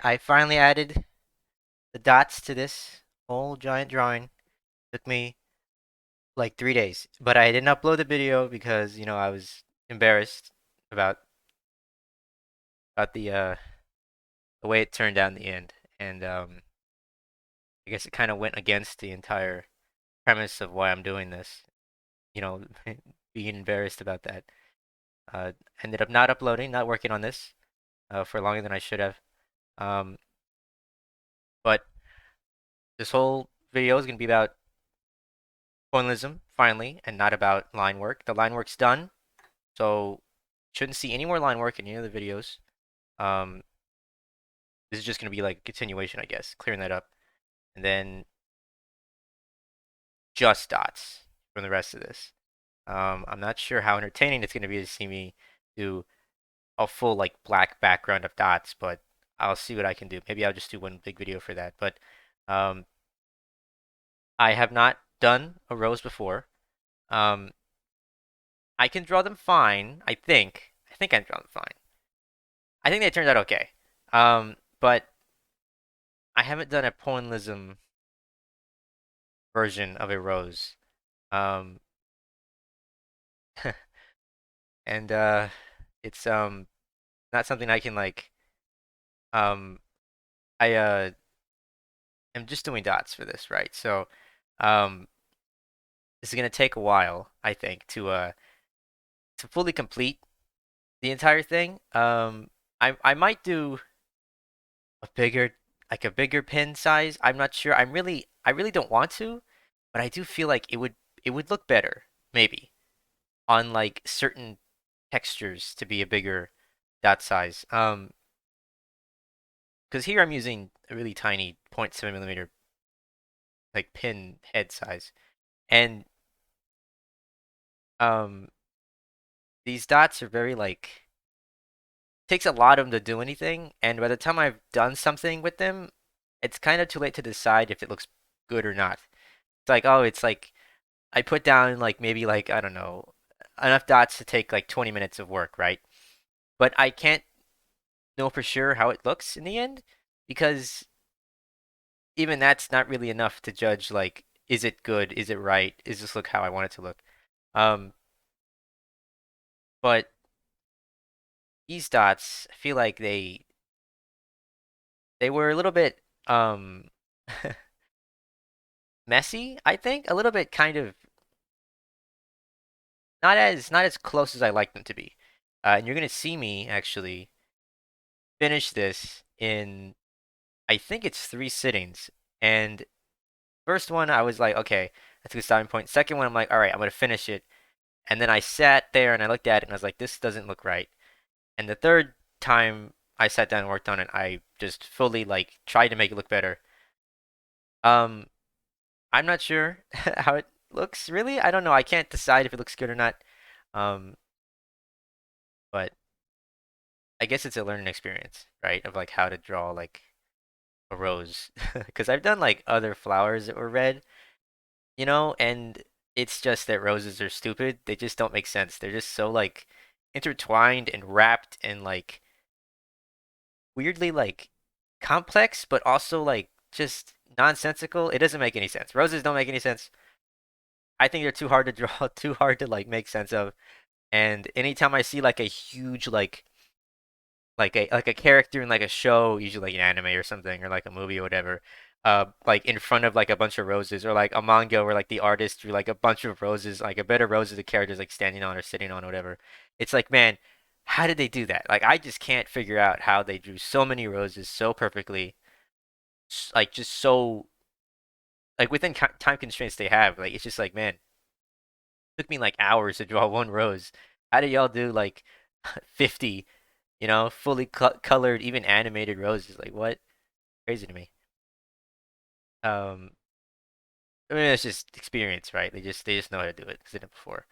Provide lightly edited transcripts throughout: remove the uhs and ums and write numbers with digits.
I finally added the dots to this whole giant drawing. Took me like 3 days, but I didn't upload the video because I was embarrassed about the way it turned out in the end, and I guess it kind of went against the entire premise of why I'm doing this. You know, being embarrassed about that. Uh, Ended up not uploading, not working on this for longer than I should have. Um, but this whole video is gonna be about pointillism finally, and not about line work. The line work's done, so shouldn't see any more line work in any of the videos. Um, this is just gonna be like a continuation, I guess, clearing that up, and then just dots from the rest of this. I'm not sure how entertaining it's gonna be to see me do a full like black background of dots, but I'll see what I can do. Maybe I'll just do one big video for that. But um, I have not done a rose before. Um, I can draw them fine. I think. I think I can draw them fine. I think they turned out okay. But I haven't done a pointillism version of a rose. Um, and it's not something I can like. Um, I am just doing dots for this, right? So, um, this is gonna take a while, I think, to fully complete the entire thing. I might do a bigger a bigger pin size. I'm not sure. I really don't want to, but I do feel like it would look better maybe on like certain textures to be a bigger dot size. Because here I'm using a really tiny 0.7 millimeter like pin head size, and um these dots are very like takes a lot of them to do anything, and by the time I've done something with them, it's kind of too late to decide if it looks good or not. It's like, oh, it's like I put down like maybe like I don't know enough dots to take like 20 minutes of work, right? But I can't know for sure how it looks in the end because even that's not really enough to judge like is it good? Is it right? Is this look how I want it to look? Um, but these dots, I feel like they were a little bit messy, I think, a little bit kind of not as close as I like them to be. And you're gonna see me actually finish this in I think it's 3 sittings. And first one I was like, okay, that's a good starting point. Second one I'm like, all right, I'm gonna finish it. And then I sat there and I looked at it and I was like, this doesn't look right. And the third time I sat down and worked on it, I just fully like tried to make it look better. Um, I'm not sure how it looks really. I don't know. I can't decide if it looks good or not. Um, but I guess it's a learning experience, right? Of like how to draw like a rose. Because I've done like other flowers that were red, and it's just that roses are stupid. They just don't make sense. They're just so like intertwined and wrapped and like weirdly like complex, but also like just nonsensical. It doesn't make any sense. Roses don't make any sense. I think they're too hard to draw, too hard to like make sense of. And anytime I see like a huge like a character in like a show, usually like an anime or something, or like a movie or whatever, like in front of like a bunch of roses, or like a manga where like the artist drew like a bunch of roses, like a bed of roses the character's like standing on or sitting on or whatever. It's like, man, how did they do that? Like I just can't figure out how they drew so many roses so perfectly, like just so like within time constraints they have. Like it's just like, man, it took me like hours to draw one rose. How do y'all do like 50, fully colored, even animated roses? Like what? Crazy to me. Um, I mean, it's just experience, right? They just know how to do it. 'Cause they did it before.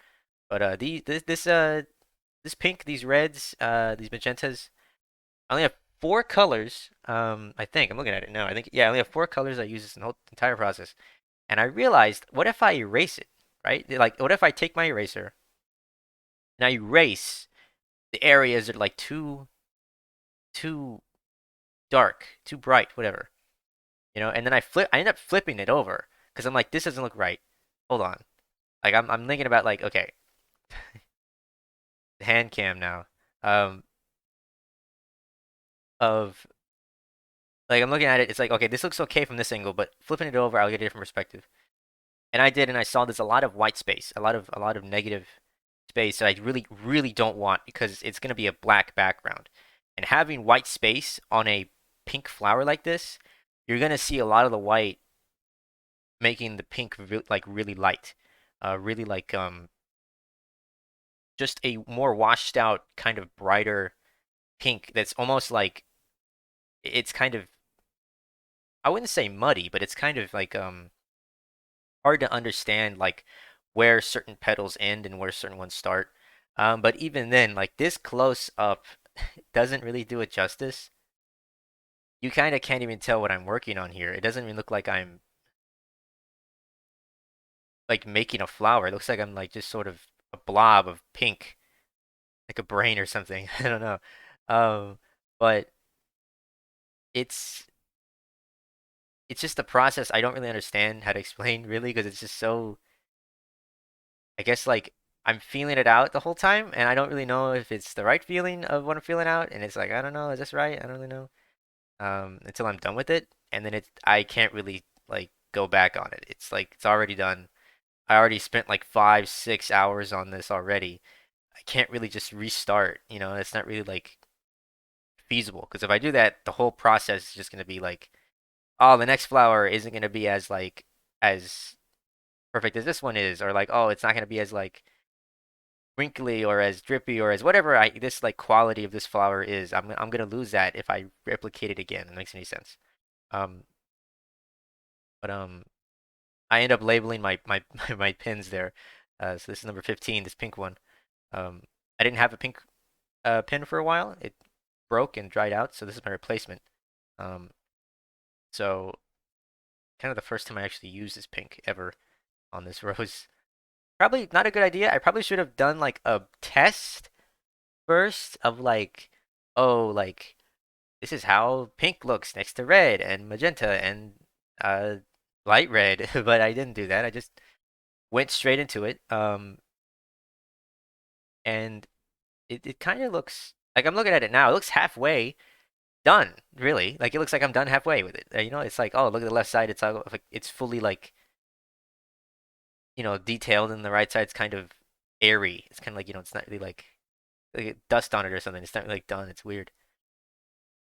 But this pink, these reds, these magentas. I only have 4 colors. I think I'm looking at it now. I think yeah, I only have 4 colors. I use this in the whole entire process. And I realized, what if I erase it, right? Like, what if I take my eraser and I erase the areas that are like too dark, too bright, whatever. And then I end up flipping it over because I'm like, this doesn't look right. Hold on. Like I'm thinking about like, okay, hand cam now. Um, of like I'm looking at it, it's like, okay, this looks okay from this angle, but flipping it over, I'll get a different perspective. And I did, and I saw there's a lot of white space, a lot of negative space that I really, really don't want because it's gonna be a black background. And having white space on a pink flower like this, you're gonna see a lot of the white making the pink like really light, really like just a more washed out kind of brighter pink that's almost like it's kind of I wouldn't say muddy, but it's kind of like hard to understand like where certain petals end and where certain ones start. But even then, like this close up doesn't really do it justice. You kind of can't even tell what I'm working on here. It doesn't even look like I'm like making a flower. It looks like I'm like just sort of a blob of pink, like a brain or something. I don't know. Um, but it's it's just a process I don't really understand how to explain really because it's just so I guess like I'm feeling it out the whole time and I don't really know if it's the right feeling of what I'm feeling out and it's like I don't know, is this right? I don't really know. Until I'm done with it and then I can't really like go back on it. It's like it's already done. I already spent like 5, 6 hours on this already. I can't really just restart, it's not really like feasible because if I do that, the whole process is just gonna be like, oh, the next flower isn't gonna be as like as perfect as this one is, or like, oh, it's not gonna be as like wrinkly or as drippy or as whatever this like quality of this flower is. I'm gonna lose that if I replicate it again. It makes any sense. Um, but I end up labeling my my pins there. So this is number 15, this pink one. Um, I didn't have a pink pin for a while. It broke and dried out, so this is my replacement. Um, so kind of the first time I actually used this pink ever on this rose. Probably not a good idea. I probably should have done like a test first of like, oh, like this is how pink looks next to red and magenta and uh light red, but I didn't do that. I just went straight into it. And it kind of looks like I'm looking at it now. It looks halfway done, really. Like it looks like I'm done halfway with it. It's like, oh, look at the left side. It's like it's fully like, detailed, and the right side's kind of airy. It's kind of like, it's not really like dust on it or something. It's not really like done. It's weird.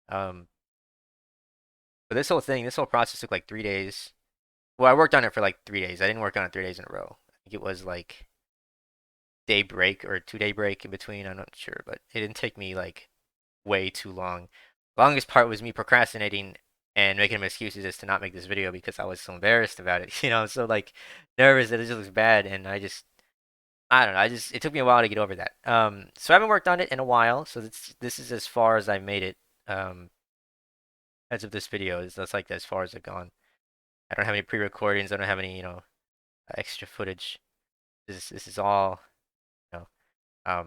Um, but this whole process took like 3 days. Well, I worked on it for like 3 days. I didn't work on it 3 days in a row. I think it was like day break or 2 day break in between. I'm not sure, but it didn't take me like way too long. Longest part was me procrastinating and making excuses as to not make this video because I was so embarrassed about it. So like nervous that it just looks bad, and I don't know. It took me a while to get over that. So I haven't worked on it in a while. So this is as far as I made it. Um, as of this video, that's like as far as I've gone. I don't have any pre-recordings. I don't have any extra footage. This is all you know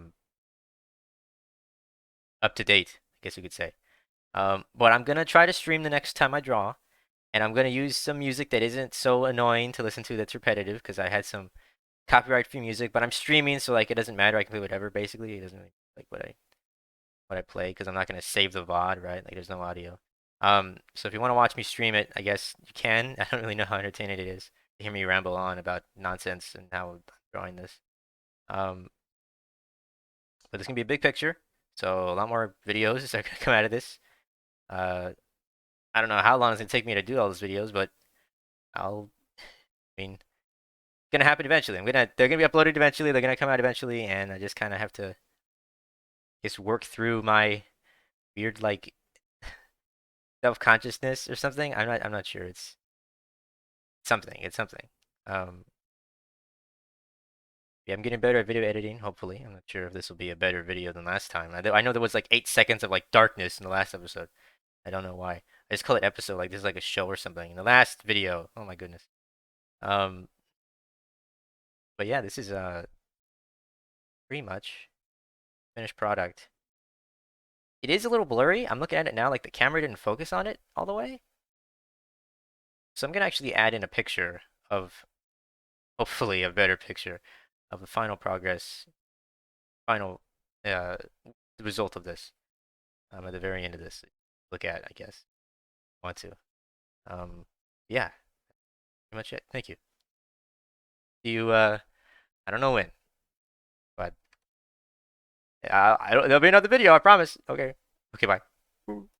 up to date, I guess you could say. But I'm gonna try to stream the next time I draw, and I'm gonna use some music that isn't so annoying to listen to that's repetitive because I had some copyright free music, but I'm streaming, so like it doesn't matter. I can play whatever basically. It doesn't really like what I play because I'm not gonna save the VOD, right? Like there's no audio. So if you want to watch me stream it, I guess you can. I don't really know how entertaining it is to hear me ramble on about nonsense and how I'm drawing this. Um, but this can be a big picture, so a lot more videos are gonna come out of this. Uh, I don't know how long it's gonna take me to do all those videos, but I mean, it's gonna happen eventually. They're gonna be uploaded eventually. They're gonna come out eventually, and I just kind of have to just work through my weird like self-consciousness or something. I'm not sure. It's something. It's something. Um, yeah, I'm getting better at video editing. Hopefully, I'm not sure if this will be a better video than last time. I know there was like 8 seconds of like darkness in the last episode. I don't know why. I just call it episode like this is like a show or something. In the last video, oh my goodness. Um, but yeah, this is pretty much finished product. It is a little blurry. I'm looking at it now, like the camera didn't focus on it all the way. So I'm gonna actually add in a picture of, hopefully a better picture of the final progress, final uh, the result of this at the very end of this. Look at, I guess. Want to. Yeah, pretty much it. Thank you. See you, I don't know when, but I don't, there'll be another video, I promise. Okay. Okay, bye.